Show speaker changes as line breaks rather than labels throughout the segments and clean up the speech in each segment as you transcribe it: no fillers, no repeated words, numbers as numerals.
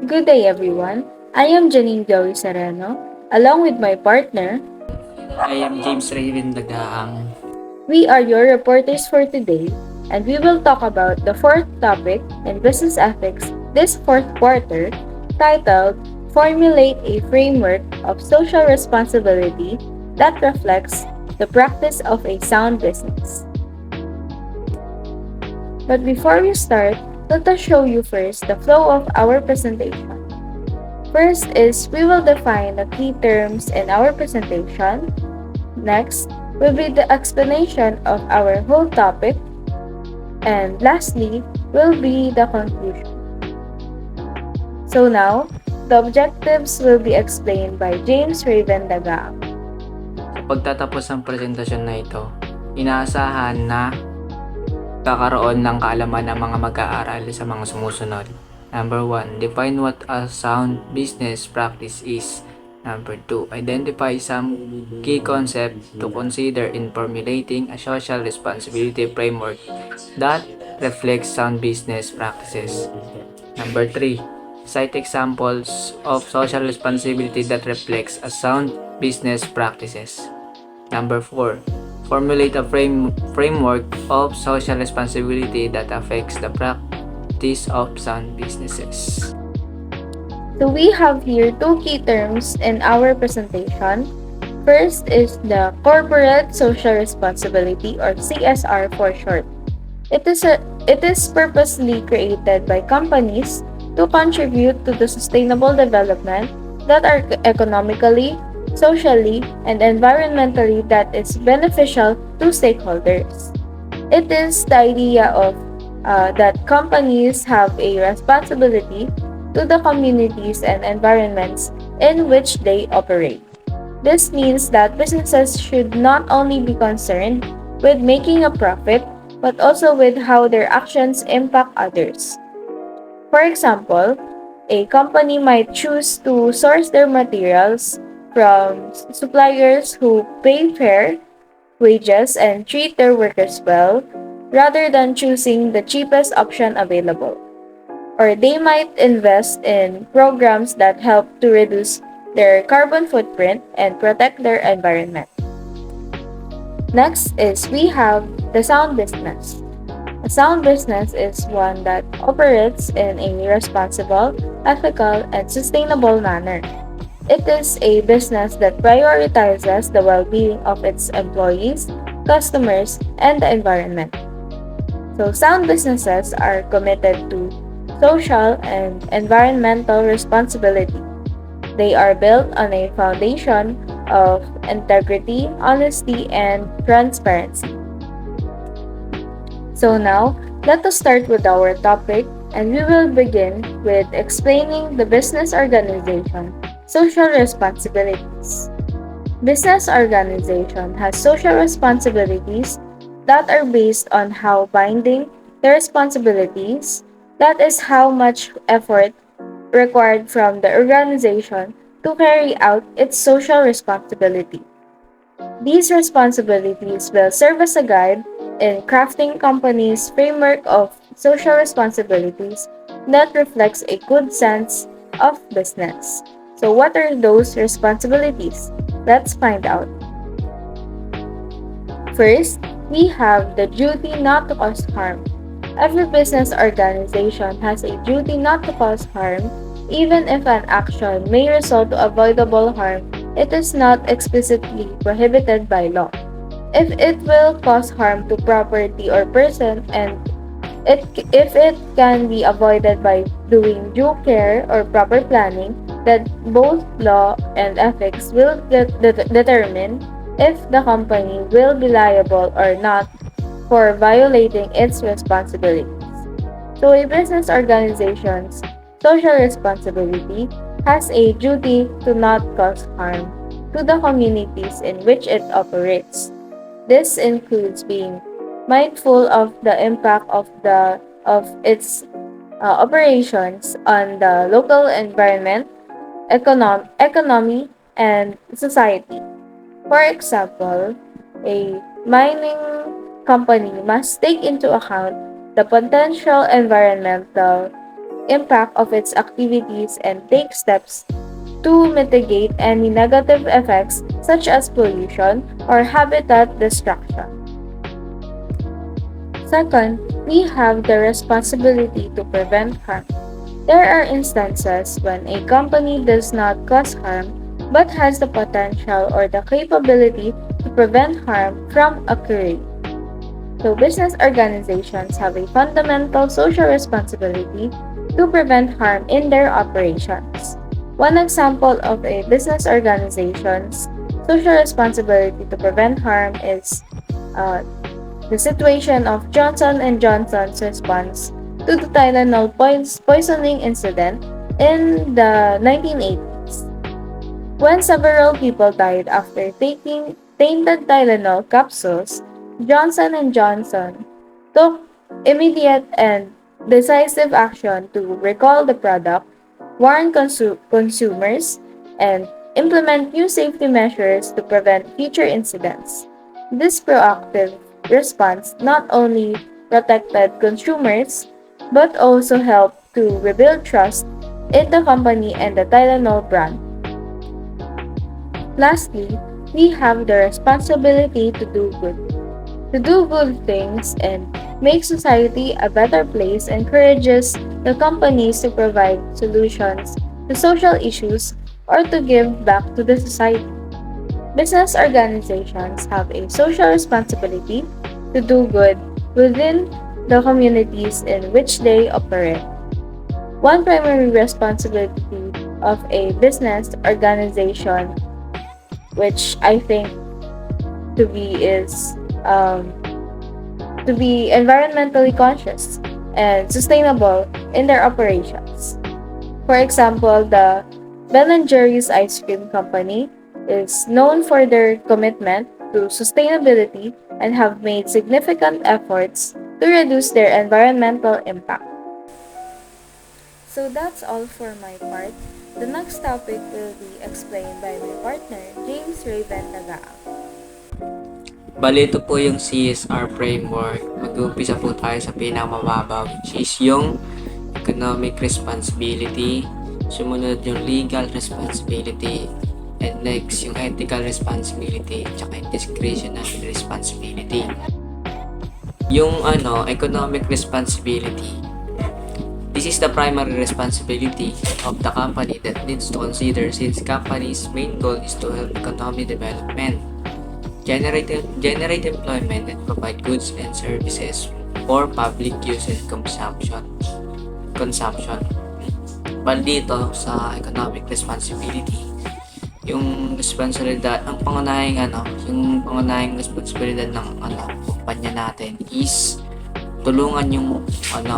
Good day, everyone. I am Janine Joey Sereno, along with my partner.
I am James Raven Dagaang.
We are your reporters for today, and we will talk about the fourth topic in business ethics this fourth quarter, titled Formulate a Framework of Social Responsibility that Reflects the Practice of a Sound Business. But before we start, let us show you first the flow of our presentation. First is we will define the key terms in our presentation. Next will be the explanation of our whole topic. And lastly will be the conclusion. So now, the objectives will be explained by James Raven Dagang.
Sa pagtatapos ng presentasyon na ito, inaasahan na kakaroon ng kaalaman ang mga mag-aaral sa mga sumusunod. Number 1, define what a sound business practice is. Number 2, identify some key concepts to consider in formulating a social responsibility framework that reflects sound business practices. Number 3, cite examples of social responsibility that reflects a sound business practices. Number 4, formulate a framework of social responsibility that affects the practice of sound businesses.
So we have here two key terms in our presentation. First is the Corporate Social Responsibility, or CSR for short. It is purposely created by companies to contribute to the sustainable development that are economically, socially, and environmentally that is beneficial to stakeholders. It is the idea of that companies have a responsibility to the communities and environments in which they operate. This means that businesses should not only be concerned with making a profit, but also with how their actions impact others. For example, a company might choose to source their materials from suppliers who pay fair wages and treat their workers well, rather than choosing the cheapest option available. Or they might invest in programs that help to reduce their carbon footprint and protect their environment. Next is we have the sound business. A sound business is one that operates in a responsible, ethical, and sustainable manner. It is a business that prioritizes the well being of its employees, customers, and the environment. So, sound businesses are committed to social and environmental responsibility. They are built on a foundation of integrity, honesty, and transparency. So now, let us start with our topic, and we will begin with explaining the business organization, social responsibilities. Business organization has social responsibilities that are based on how binding the responsibilities, that is how much effort required from the organization to carry out its social responsibility. These responsibilities will serve as a guide in crafting companies' framework of social responsibilities that reflects a good sense of business. So, what are those responsibilities? Let's find out. First, we have the duty not to cause harm. Every business organization has a duty not to cause harm, even if an action may result to avoidable harm. It is not explicitly prohibited by law. If it will cause harm to property or person, and if it can be avoided by doing due care or proper planning, that both law and ethics will determine if the company will be liable or not for violating its responsibilities. So, a business organization's social responsibility has a duty to not cause harm to the communities in which it operates. This includes being mindful of the impact of its operations on the local environment, economy, and society. For example, a mining company must take into account the potential environmental impact of its activities and take steps to mitigate any negative effects such as pollution or habitat destruction. Second, we have the responsibility to prevent harm. There are instances when a company does not cause harm but has the potential or the capability to prevent harm from occurring. So, business organizations have a fundamental social responsibility to prevent harm in their operations. One example of a business organization's social responsibility to prevent harm is uh, the situation of Johnson and Johnson's response to the Tylenol poisoning incident in the 1980s, when several people died after taking tainted Tylenol capsules. Johnson and Johnson took immediate and decisive action to recall the product, warn consumers, and implement new safety measures to prevent future incidents. This proactive response not only protected consumers but also helped to rebuild trust in the company and the Tylenol brand. Lastly, we have the responsibility to do good things and make society a better place encourages the companies to provide solutions to social issues or to give back to the society. Business organizations have a social responsibility to do good within the communities in which they operate. One primary responsibility of a business organization, which I think to be is to be environmentally conscious and sustainable in their operations. For example, the Ben and Jerry's Ice Cream Company is known for their commitment to sustainability and have made significant efforts to reduce their environmental impact. So that's all for my part. The next topic will be explained by my partner, James Raven Nagaa.
Bali, ito po yung CSR framework. Mag-uumpisa po tayo sa pinakamababa, which is yung economic responsibility. Sumunod yung legal responsibility. And next, yung ethical responsibility. Tsaka yung discretionary responsibility. Yung economic responsibility. This is the primary responsibility of the company that needs to consider since company's main goal is to help economic development, generate employment, and provide goods and services for public use and consumption. Bali dito sa economic responsibility, yung responsibilidad, yung pangunahing responsibilidad ng kumpanya natin is tulungan yung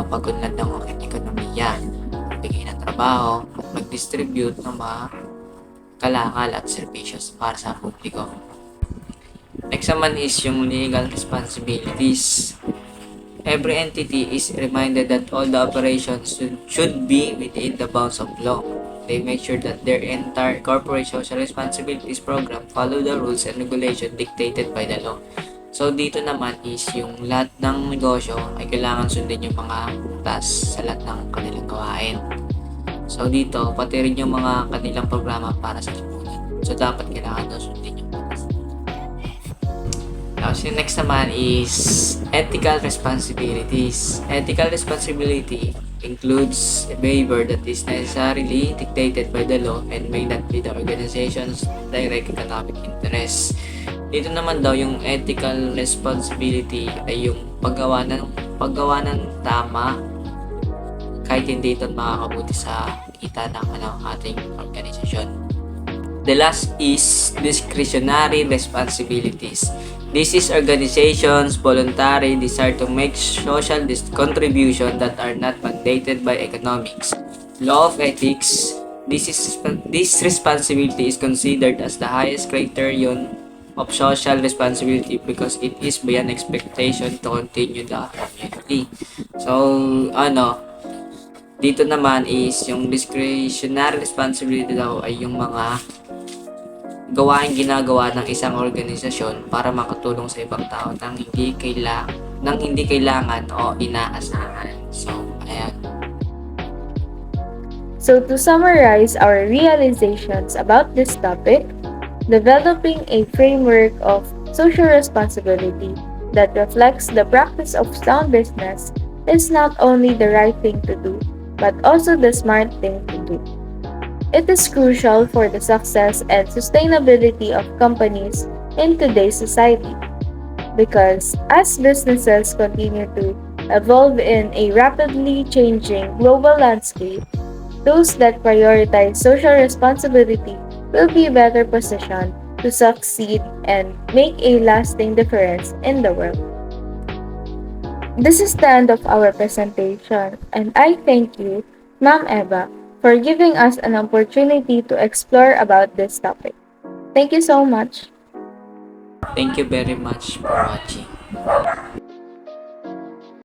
pag-unlad ng ekonomiya, magbigay ng trabaho, at mag-distribute ng mga kalakal at servisyo para sa publiko. Next naman is yung legal responsibilities. Every entity is reminded that all the operations should be within the bounds of law. They make sure that their entire corporate social responsibilities program follow the rules and regulations dictated by the law. So dito naman is yung lahat ng negosyo ay kailangan sundin yung mga utas sa lahat ng kanilang gawain. So dito, pati rin yung mga kanilang programa para sa lipunan. So dapat kailangan daw sundin yung utas. Tapos yung next naman is ethical responsibilities. Ethical responsibility includes a behavior that is necessarily dictated by the law and may not be the organization's direct economic interests. Dito naman daw yung ethical responsibility ay yung paggawa ng tama kahit hindi ito makakabuti sa kita ng ating organisasyon. The last is discretionary responsibilities. This is organizations' voluntary desire to make social contribution that are not mandated by economics. Law of ethics. This responsibility is considered as the highest criterion of social responsibility because it is beyond expectation to continue the community. So, dito naman is yung discretionary responsibility daw ay yung mga gawain ginagawa ng isang organisasyon para makatulong sa ibang tao nang hindi kailangan o inaasahan. So, ayan.
So, to summarize our realizations about this topic, developing a framework of social responsibility that reflects the practice of sound business is not only the right thing to do, but also the smart thing to do. It is crucial for the success and sustainability of companies in today's society because as businesses continue to evolve in a rapidly changing global landscape, those that prioritize social responsibility will be better positioned to succeed and make a lasting difference in the world. This is the end of our presentation, and I thank you, Ma'am Eva, for giving us an opportunity to explore about this topic. Thank you so much.
Thank you very much for watching.